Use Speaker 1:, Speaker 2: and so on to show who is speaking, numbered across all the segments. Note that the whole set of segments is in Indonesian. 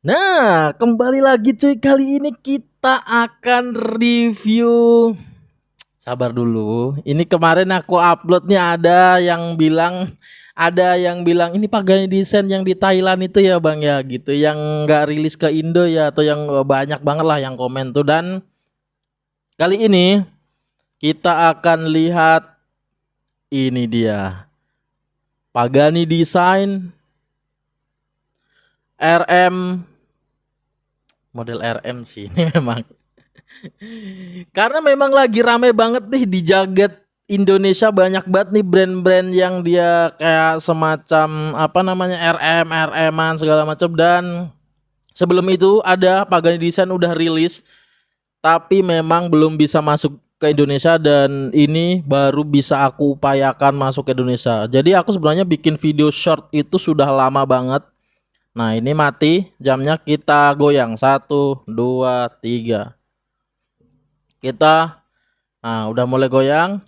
Speaker 1: Nah, kembali lagi cuy. Kali ini kita akan review. Sabar dulu. Ini kemarin aku upload nih ada yang bilang ini Pagani Desain yang di Thailand itu ya Bang ya gitu, yang nggak rilis ke Indo ya, atau yang banyak banget lah yang komen tuh. Dan kali ini kita akan lihat ini dia Pagani Desain RM, model RM sih ini memang. Karena memang lagi rame banget nih di jagat Indonesia, banyak banget nih brand-brand yang dia kayak semacam apa namanya RM-an segala macam. Dan sebelum itu ada Pagani Desain udah rilis tapi memang belum bisa masuk ke Indonesia, dan ini baru bisa aku upayakan masuk ke Indonesia. Jadi aku sebenarnya bikin video short itu sudah lama banget. Nah, ini mati jamnya, kita goyang satu, dua, tiga. Kita udah mulai goyang.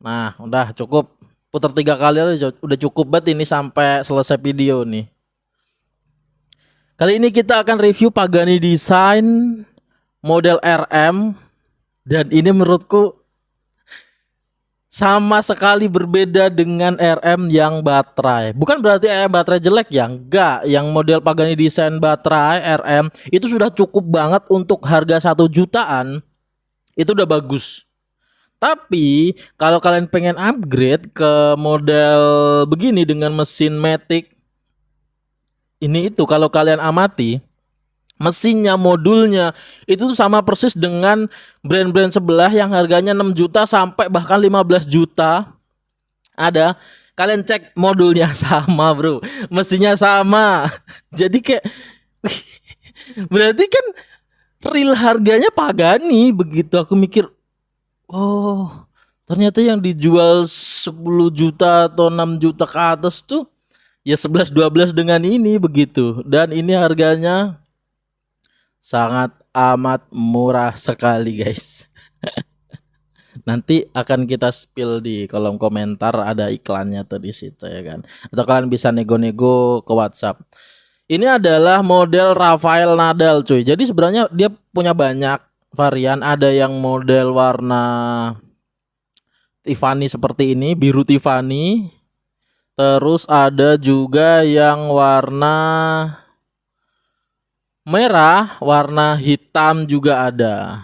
Speaker 1: Nah, udah cukup. Putar 3 kali aja udah cukup banget ini sampai selesai video nih. Kali ini kita akan review Pagani Desain model RM, dan ini menurutku sama sekali berbeda dengan RM yang baterai. Bukan berarti baterai jelek ya, enggak. Yang model Pagani Desain baterai RM itu sudah cukup banget untuk harga 1 jutaan. Itu udah bagus. Tapi kalau kalian pengen upgrade ke model begini dengan mesin Matic, ini itu kalau kalian amati mesinnya, modulnya itu tuh sama persis dengan brand-brand sebelah yang harganya 6 juta sampai bahkan 15 juta. Ada, kalian cek modulnya sama, Bro. Mesinnya sama. Jadi kayak berarti kan real harganya Pagani begitu. Aku mikir, oh, ternyata yang dijual 10 juta atau 6 juta ke atas tuh ya 11 12 dengan ini begitu. Dan ini harganya sangat amat murah sekali, guys. Nanti akan kita spill di kolom komentar, ada iklannya tuh di situ ya kan. Atau kalian bisa nego-nego ke WhatsApp. Ini adalah model Rafael Nadal, cuy. Jadi sebenarnya dia punya banyak varian. Ada yang model warna Tiffany seperti ini, biru Tiffany. Terus ada juga yang warna merah, warna hitam juga ada.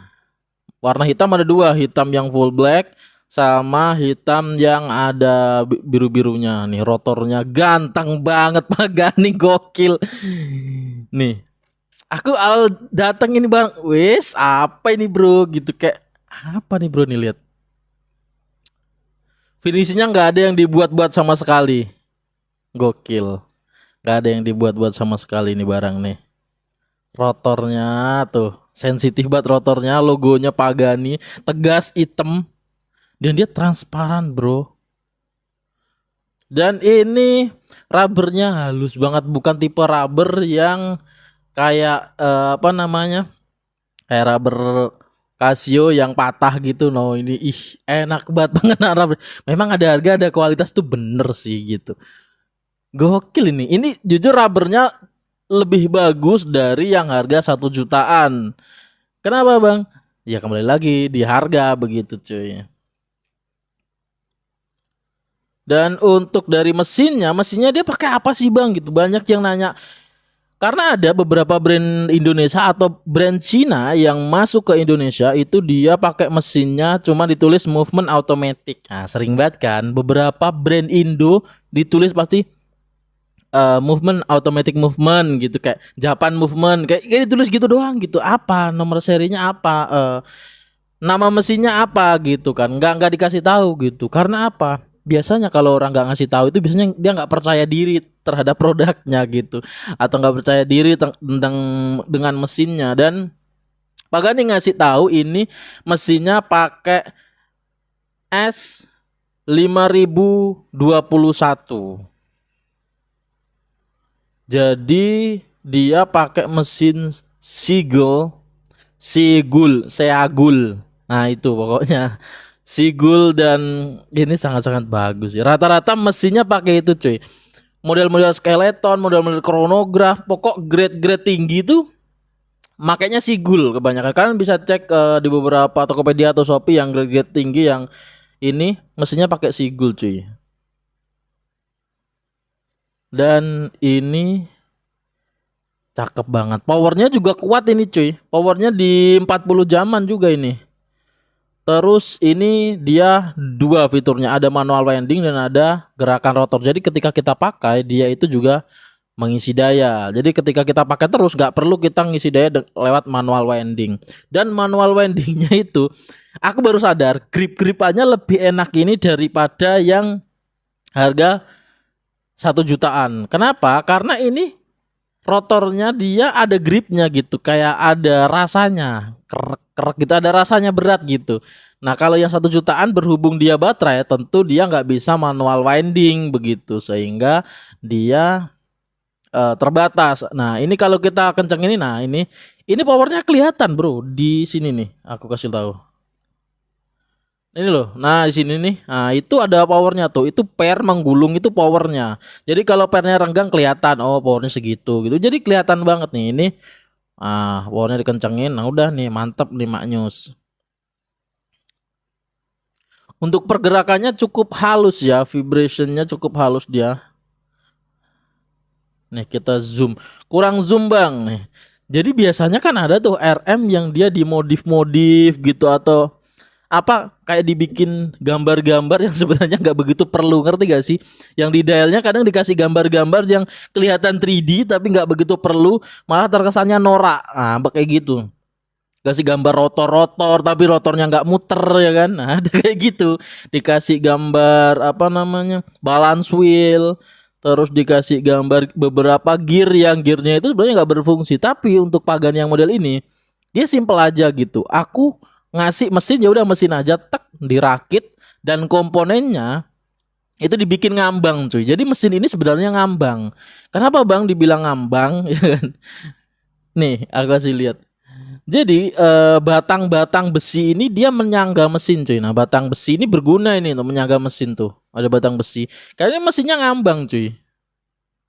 Speaker 1: Warna hitam ada dua, hitam yang full black sama hitam yang ada biru-birunya. Nih rotornya ganteng banget, Pagani gokil. Nih, aku awal datang ini bang, wes apa ini bro gitu, kayak apa nih bro nih, lihat. Finishnya nggak ada yang dibuat-buat sama sekali. Gokil. Nggak ada yang dibuat-buat sama sekali nih barang nih. Rotornya tuh sensitif banget, rotornya logonya Pagani, tegas hitam, dan dia transparan bro. Dan ini rubbernya halus banget, bukan tipe rubber yang kayak apa namanya, kayak rubber Casio yang patah gitu. No, ini enak banget banget rubber. Memang ada harga ada kualitas tuh, bener sih gitu. Gokil ini jujur rubbernya lebih bagus dari yang harga 1 jutaan. Kenapa bang? Ya kembali lagi di harga begitu cuy. Dan untuk dari mesinnya dia pakai apa sih bang gitu, banyak yang nanya. Karena ada beberapa brand Indonesia atau brand Cina yang masuk ke Indonesia itu dia pakai mesinnya cuma ditulis movement automatic. Nah sering banget kan beberapa brand Indo ditulis pasti movement automatic movement gitu, kayak Japan movement, kayak ditulis gitu doang gitu. Apa nomor serinya, apa nama mesinnya apa gitu kan, nggak dikasih tahu gitu. Karena apa, biasanya kalau orang nggak ngasih tahu itu biasanya dia nggak percaya diri terhadap produknya gitu, atau nggak percaya diri tentang dengan mesinnya. Dan Pagani ngasih tahu ini mesinnya pakai S5021. Jadi dia pakai mesin Seagul. Nah itu pokoknya Sigul, dan ini sangat-sangat bagus. Rata-rata mesinnya pakai itu cuy. model-model skeleton, model-model chronograph, pokok grade-grade tinggi tuh makanya Sigul kebanyakan. Kalian bisa cek di beberapa Tokopedia atau Shopee yang grade-grade tinggi yang ini mesinnya pakai Sigul cuy. Dan ini cakep banget. Powernya juga kuat ini cuy. Powernya di 40 jaman juga ini. Terus ini dia dua fiturnya, ada manual winding dan ada gerakan rotor. Jadi ketika kita pakai dia itu juga mengisi daya. Jadi ketika kita pakai terus nggak perlu kita ngisi daya lewat manual winding. Dan manual windingnya itu aku baru sadar grip-gripannya lebih enak ini daripada yang harga 1 jutaan. Kenapa? Karena ini rotornya dia ada gripnya gitu, kayak ada rasanya kerek gitu, ada rasanya berat gitu. Nah kalau yang 1 jutaan berhubung dia baterai, tentu dia nggak bisa manual winding begitu, sehingga dia terbatas. Nah ini kalau kita kenceng ini, nah ini powernya kelihatan bro di sini nih, aku kasih tahu. Ini loh, nah di sini nih, nah itu ada powernya tuh, itu pair menggulung itu powernya. Jadi kalau pairnya renggang kelihatan, oh powernya segitu gitu. Jadi kelihatan banget nih ini, powernya dikencengin, nah udah nih mantep nih Maknyus. Untuk pergerakannya cukup halus ya, vibrationnya cukup halus dia. Nih kita zoom, kurang zoom bang nih. Jadi biasanya kan ada tuh RM yang dia dimodif-modif gitu atau apa kayak dibikin gambar-gambar yang sebenarnya nggak begitu perlu, ngerti gak sih? Yang di dialnya kadang dikasih gambar-gambar yang kelihatan 3D tapi nggak begitu perlu, malah terkesannya norak. Nah kayak gitu, kasih gambar rotor-rotor tapi rotornya nggak muter ya kan. Nah ada kayak gitu, dikasih gambar apa namanya balance wheel, terus dikasih gambar beberapa gear yang gearnya itu sebenarnya nggak berfungsi. Tapi untuk Pagani yang model ini dia simple aja gitu. Aku ngasih mesin ya udah mesin aja tek dirakit dan komponennya itu dibikin ngambang cuy. Jadi mesin ini sebenarnya ngambang. Kenapa bang dibilang ngambang ya kan? Nih aku kasih lihat. Jadi batang-batang besi ini dia menyangga mesin cuy. Nah batang besi ini berguna ini untuk menyangga mesin tuh. Ada batang besi. Kayaknya mesinnya ngambang cuy.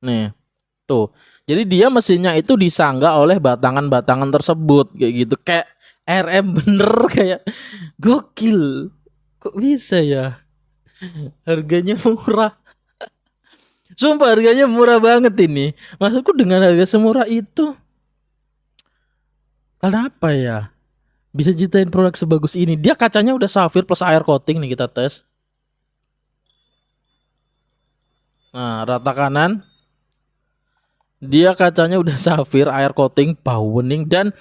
Speaker 1: Nih tuh. Jadi dia mesinnya itu disangga oleh batangan-batangan tersebut kayak gitu. Kayak RM bener, kayak gokil. Kok bisa ya? Harganya murah. Sumpah harganya murah banget ini. Maksudku dengan harga semurah itu, kenapa ya bisa ciptain produk sebagus ini? Dia kacanya udah safir plus air coating nih, kita tes. Nah rata kanan dia kacanya udah safir, air coating, bau bening. Dan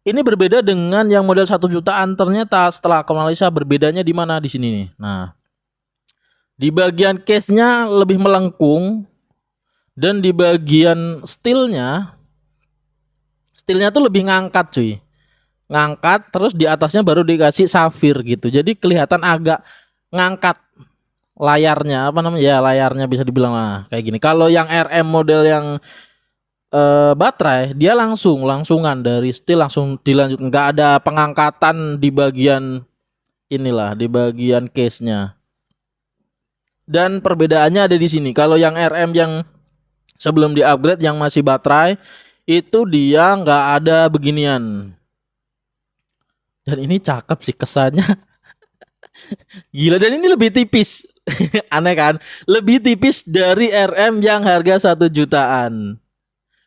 Speaker 1: ini berbeda dengan yang model 1 jutaan. Ternyata setelah aku analisa berbedanya di mana, di sini nih. Nah, di bagian case-nya lebih melengkung dan di bagian steel-nya tuh lebih ngangkat cuy. Ngangkat terus di atasnya baru dikasih safir gitu. Jadi kelihatan agak ngangkat layarnya, apa namanya? Ya, layarnya bisa dibilang lah kayak gini. Kalau yang RM model yang baterai dia langsungan dari steel langsung dilanjut, nggak ada pengangkatan di bagian inilah, di bagian case-nya. Dan perbedaannya ada di sini. Kalau yang RM yang sebelum di-upgrade yang masih baterai itu dia nggak ada beginian. Dan ini cakep sih kesannya. Gila, dan ini lebih tipis. Aneh kan? Lebih tipis dari RM yang harga 1 jutaan.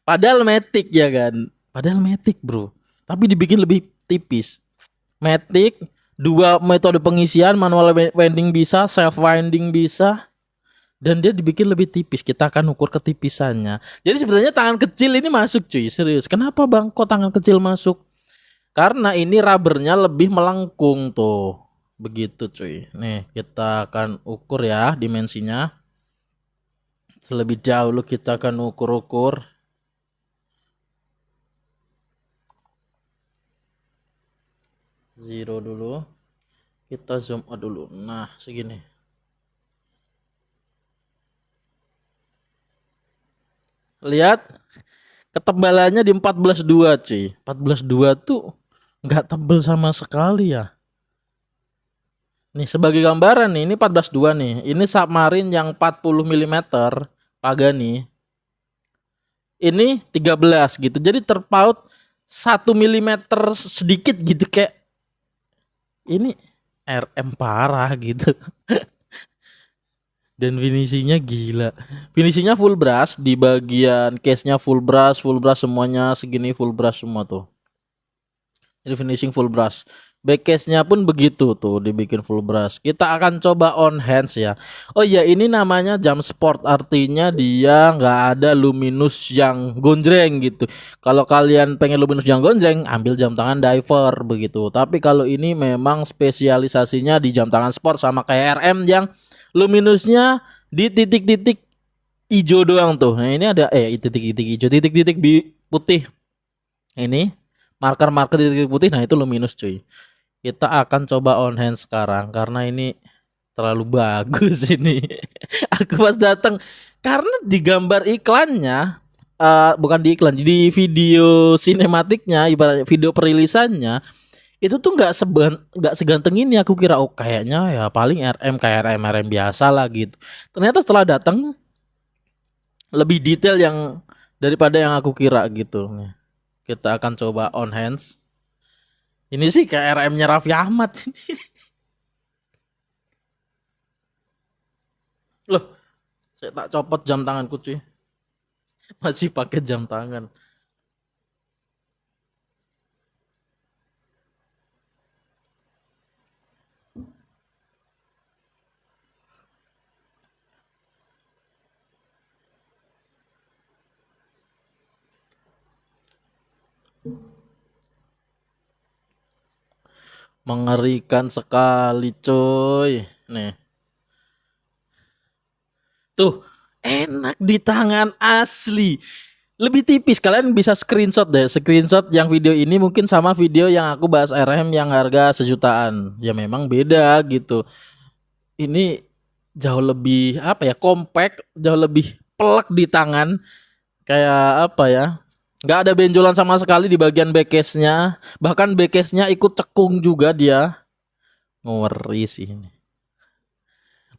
Speaker 1: Padahal Matic ya kan. Padahal Matic bro. Tapi dibikin lebih tipis. Matic, dua metode pengisian, manual winding bisa, self winding bisa. Dan dia dibikin lebih tipis. Kita akan ukur ketipisannya. Jadi sebenarnya tangan kecil ini masuk cuy. Serius. Kenapa bang kok tangan kecil masuk? Karena ini rubbernya lebih melengkung tuh. Begitu cuy. Nih kita akan ukur ya dimensinya. Terlebih dahulu kita akan ukur-ukur. Zero dulu. Kita zoom out dulu. Nah segini. Lihat ketebalannya di 14,2 cuy. 14,2 tuh nggak tebel sama sekali ya. Nih sebagai gambaran nih, ini 14,2 nih. Ini submarine yang 40 mm Pagani. Ini 13 gitu. Jadi terpaut 1 mm sedikit gitu, kayak ini RM parah gitu. Dan finishingnya gila. Finishingnya full brush, di bagian case-nya full brush semuanya segini, full brush semua tuh. Jadi finishing full brush. Back case-nya pun begitu tuh, dibikin full brush. Kita akan coba on hands ya. Oh iya, ini namanya jam sport, artinya dia nggak ada luminous yang gonjreng gitu. Kalau kalian pengen luminous yang gonjreng, ambil jam tangan diver begitu. Tapi kalau ini memang spesialisasinya di jam tangan sport, sama kayak RM yang luminusnya di titik-titik hijau doang tuh. Nah ini ada titik-titik hijau, titik-titik putih. Ini marker-marker titik putih, nah itu luminous cuy. Kita akan coba on hand sekarang karena ini terlalu bagus ini. Aku pas datang karena di gambar iklannya, bukan di iklan, di video sinematiknya, ibaratnya video perilisannya itu tuh nggak seganteng ini. Aku kira kayaknya ya paling RM kayak RM biasa lah gitu. Ternyata setelah datang lebih detail daripada yang aku kira gitu. Kita akan coba on hands. Ini sih kayak RM-nya Raffi Ahmad. Loh, saya tak copot jam tanganku cuy. Masih pakai jam tangan. Mengerikan sekali coy. Nih. Tuh, enak di tangan asli. Lebih tipis, kalian bisa screenshot deh. Screenshot yang video ini mungkin sama video yang aku bahas RM yang harga sejutaan. Ya memang beda gitu. Ini jauh lebih compact, jauh lebih pelek di tangan. Kayak apa ya? Nggak ada benjolan sama sekali di bagian backcase-nya. Bahkan backcase-nya ikut cekung juga dia. Ngeri sih ini.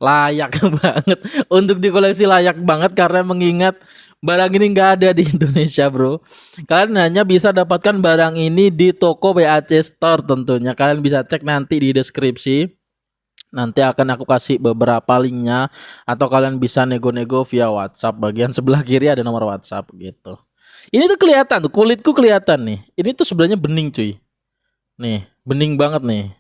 Speaker 1: Layak banget untuk dikoleksi, layak banget karena mengingat barang ini nggak ada di Indonesia bro. Kalian hanya bisa dapatkan barang ini di toko BAC Store tentunya. Kalian bisa cek nanti di deskripsi. Nanti akan aku kasih beberapa linknya, atau kalian bisa nego-nego via WhatsApp. Bagian sebelah kiri ada nomor WhatsApp gitu. Ini tuh kelihatan tuh, kulitku kelihatan nih. Ini tuh sebenarnya bening cuy. Nih, bening banget nih.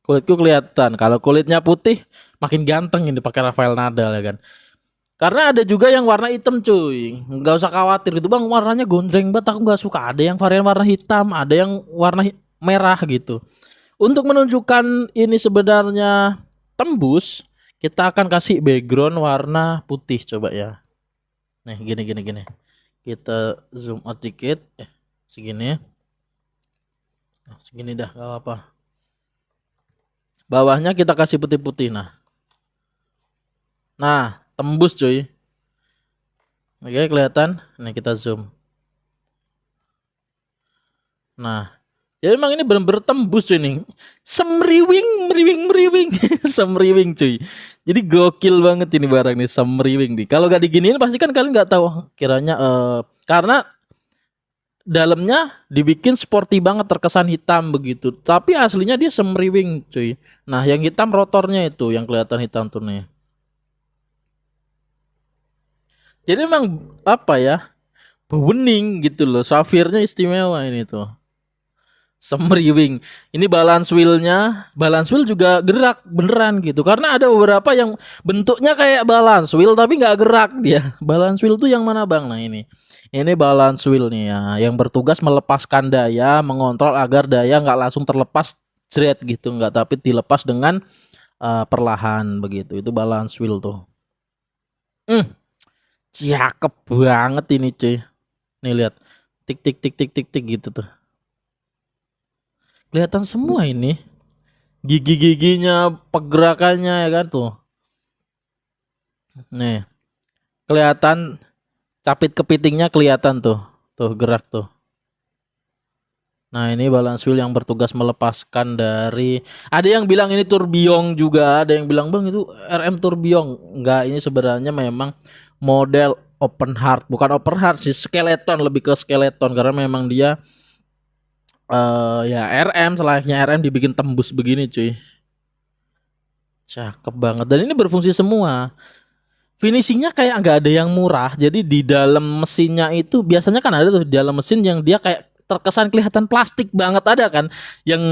Speaker 1: Kulitku kelihatan. Kalau kulitnya putih makin ganteng ini pakai Rafael Nadal ya kan. Karena ada juga yang warna hitam cuy. Nggak usah khawatir gitu bang, warnanya gondreng banget, aku nggak suka. Ada yang varian warna hitam, ada yang warna merah gitu. Untuk menunjukkan ini sebenarnya tembus, kita akan kasih background warna putih coba ya. Nih gini. Kita zoom out dikit, segini. Nah, segini dah, gak apa. Bawahnya kita kasih putih-putih, nah tembus cuy. Oke kelihatan. Nih kita zoom. Nah, ya memang ini benar-benar tembus cuy nih. Semriwing. Semriwing cuy. Jadi gokil banget ini barang nih, semriwing nih. Kalau gak diginiin pasti kan kalian nggak tahu kiranya karena dalamnya dibikin sporty banget, terkesan hitam begitu. Tapi aslinya dia semriwing cuy. Nah, yang hitam rotornya itu yang kelihatan hitam tuh nih. Jadi memang apa ya? Bening gitu loh. Safirnya istimewa ini tuh. Semriwing. Ini balance wheel juga gerak beneran gitu. Karena ada beberapa yang bentuknya kayak balance wheel tapi nggak gerak dia. Balance wheel tuh yang mana bang? Nah ini balance wheel nih ya, yang bertugas melepaskan daya, mengontrol agar daya nggak langsung terlepas jret gitu, nggak, tapi dilepas dengan perlahan begitu. Itu balance wheel tuh. Cakep banget ini cuy. Nih lihat, tik gitu tuh. Kelihatan semua ini. Gigi-giginya, pergerakannya ya kan tuh. Nih. Kelihatan capit kepitingnya kelihatan tuh. Tuh gerak tuh. Nah, ini balance wheel yang bertugas melepaskan dari, ada yang bilang ini tourbillon juga, ada yang bilang bang itu RM tourbillon. Enggak, ini sebenarnya memang model open heart, bukan open heart sih, skeleton, lebih ke skeleton karena memang dia ya RM, selayaknya RM dibikin tembus begini cuy. Cakep banget dan ini berfungsi semua. Finishingnya kayak nggak ada yang murah. Jadi di dalam mesinnya itu biasanya kan ada tuh di dalam mesin yang dia kayak terkesan kelihatan plastik banget, ada kan yang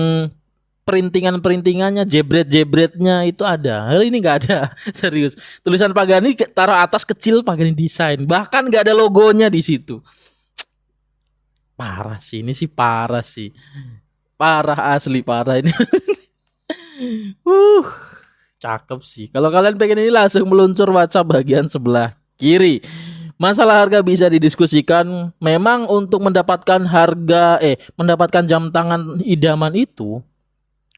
Speaker 1: perintingannya, jebret-jebretnya itu ada. Hal ini nggak ada. Serius. Tulisan Pagani taruh atas kecil, Pagani Design. Bahkan nggak ada logonya di situ. Parah sih, ini sih parah sih. Parah asli, parah ini. Cakep sih. Kalau kalian pengen ini langsung meluncur WhatsApp bagian sebelah kiri. Masalah harga bisa didiskusikan. Memang untuk mendapatkan mendapatkan jam tangan idaman itu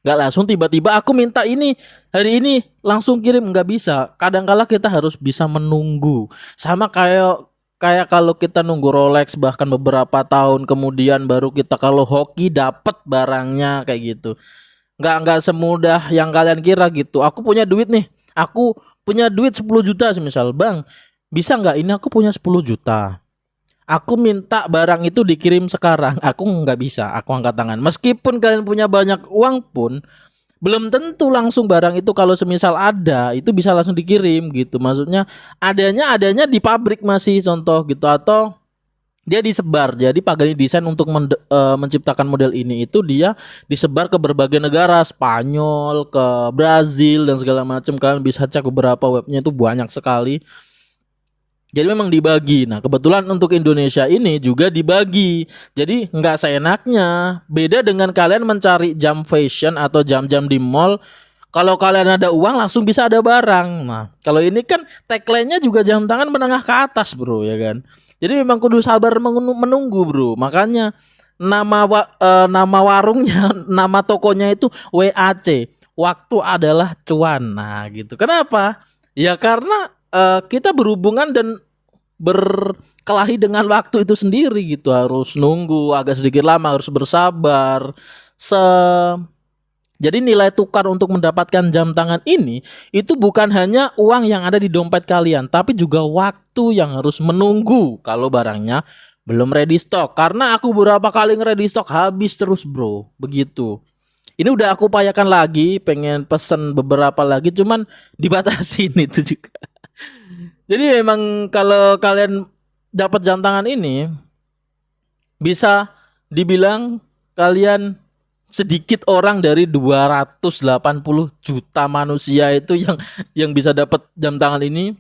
Speaker 1: nggak langsung tiba-tiba aku minta ini hari ini langsung kirim, nggak bisa. Kadang-kala kita harus bisa menunggu. Sama kayak kalau kita nunggu Rolex bahkan beberapa tahun kemudian baru kita kalau hoki dapat barangnya kayak gitu. Nggak semudah yang kalian kira gitu. Aku punya duit nih. Aku punya duit 10 juta semisal. Bang, bisa nggak ini aku punya 10 juta. Aku minta barang itu dikirim sekarang. Aku nggak bisa. Aku angkat tangan. Meskipun kalian punya banyak uang pun, belum tentu langsung barang itu kalau semisal ada, itu bisa langsung dikirim gitu. Maksudnya adanya di pabrik masih contoh gitu. Atau dia disebar. Jadi Pagani Design untuk menciptakan model ini itu dia disebar ke berbagai negara, Spanyol, ke Brazil dan segala macam. Kalian bisa cek beberapa webnya itu banyak sekali. Jadi memang dibagi. Nah kebetulan untuk Indonesia ini juga dibagi. Jadi nggak seenaknya. Beda dengan kalian mencari jam fashion atau jam-jam di mall. Kalau kalian ada uang langsung bisa ada barang. Nah kalau ini kan tagline-nya juga jam tangan menengah ke atas bro, ya kan. Jadi memang kudu sabar menunggu bro. Makanya nama warungnya, nama tokonya itu WAC. Waktu adalah cuan. Nah gitu. Kenapa? Ya karena kita berhubungan dan berkelahi dengan waktu itu sendiri gitu. Harus nunggu agak sedikit lama, harus bersabar. Jadi nilai tukar untuk mendapatkan jam tangan ini itu bukan hanya uang yang ada di dompet kalian, tapi juga waktu yang harus menunggu kalau barangnya belum ready stock. Karena aku beberapa kali nge-ready stock habis terus bro, begitu. Ini udah aku upayakan lagi, pengen pesen beberapa lagi, cuman dibatasin itu juga. Jadi memang kalau kalian dapat jam tangan ini bisa dibilang kalian sedikit orang dari 280 juta manusia itu yang bisa dapat jam tangan ini,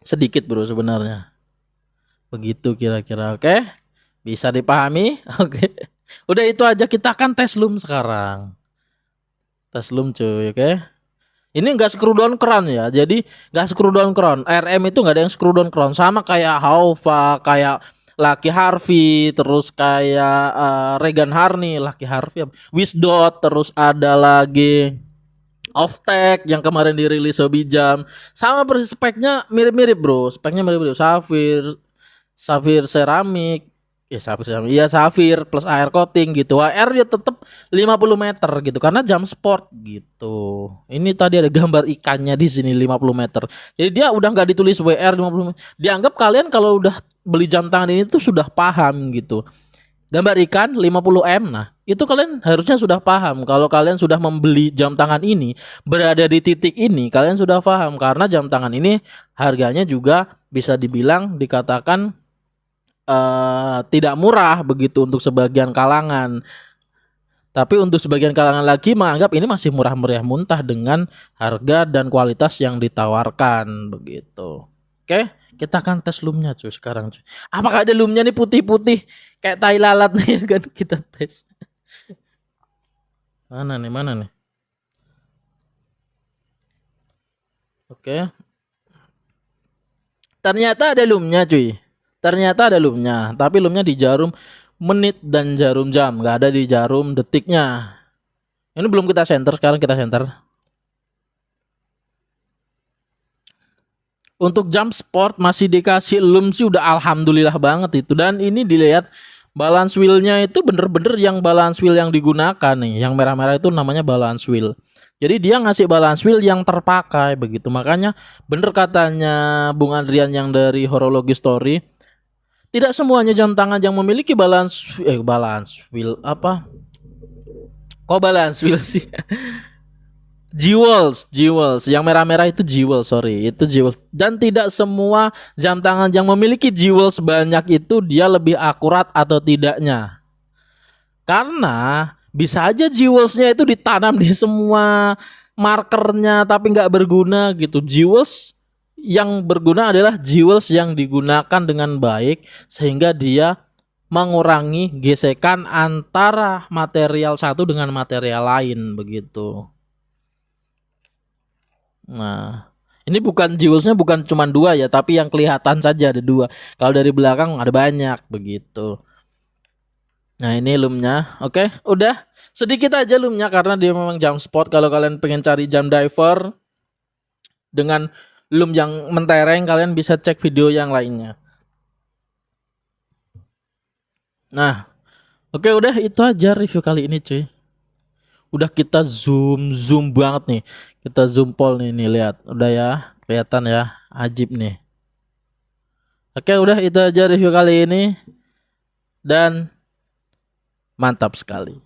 Speaker 1: sedikit bro sebenarnya. Begitu kira-kira. Oke? Bisa dipahami? Oke. Udah itu aja, kita akan tes loom sekarang. Tes loom cuy, oke? Ini enggak screw down crown ya. Jadi enggak screw down crown. RM itu enggak ada yang screw down crown, sama kayak Haufa, kayak Lucky Harvey, terus kayak Regan Harney, Lucky Harvey, Wisdot, terus ada lagi Offtech yang kemarin dirilis Hobi Jam. Sama persis speknya mirip-mirip bro. Speknya mirip-mirip. Safir Ceramik. Ya Safir plus air coating gitu. WR ya tetap 50 meter gitu karena jam sport gitu. Ini tadi ada gambar ikannya di sini 50 meter. Jadi dia udah nggak ditulis WR 50 meter. Dianggap kalian kalau udah beli jam tangan ini tuh sudah paham gitu. Gambar ikan 50M. Nah, itu kalian harusnya sudah paham. Kalau kalian sudah membeli jam tangan ini, berada di titik ini, kalian sudah paham karena jam tangan ini harganya juga bisa dibilang dikatakan tidak murah begitu untuk sebagian kalangan. Tapi untuk sebagian kalangan lagi menganggap ini masih murah-meriah muntah dengan harga dan kualitas yang ditawarkan begitu. Oke, kita akan tes loomnya cuy sekarang cuy. Apakah ada loomnya nih putih-putih kayak tai lalat nih kan, kita tes. Mana nih? Oke. Ternyata ada loomnya cuy. Tapi loomnya di jarum menit dan jarum jam, nggak ada di jarum detiknya. Ini belum kita center, sekarang kita center. Untuk jam sport masih dikasih loom sih udah alhamdulillah banget itu. Dan ini dilihat balance wheelnya itu bener-bener yang balance wheel yang digunakan nih. Yang merah-merah itu namanya balance wheel. Jadi dia ngasih balance wheel yang terpakai begitu. Makanya bener katanya Bung Adrian yang dari Horologi Story, tidak semuanya jam tangan yang memiliki balance wheel apa? Kok balance wheel sih? Jewels, yang merah-merah itu jewels, sorry, itu jewels. Dan tidak semua jam tangan yang memiliki jewels banyak itu dia lebih akurat atau tidaknya. Karena bisa aja jewelsnya itu ditanam di semua markernya tapi nggak berguna gitu. Jewels yang berguna adalah jewels yang digunakan dengan baik sehingga dia mengurangi gesekan antara material satu dengan material lain begitu. Nah, ini bukan jewelsnya bukan cuma dua ya, tapi yang kelihatan saja ada dua. Kalau dari belakang ada banyak begitu. Nah, ini loomnya. Oke, udah sedikit aja loomnya karena dia memang jam sport. Kalau kalian pengen cari jam diver dengan loom yang mentereng, kalian bisa cek video yang lainnya. Nah, oke, udah itu aja review kali ini cuy. Udah kita zoom banget nih. Kita zoom pol nih lihat. Udah ya, kelihatan ya, ajib nih. Oke, udah itu aja review kali ini dan mantap sekali.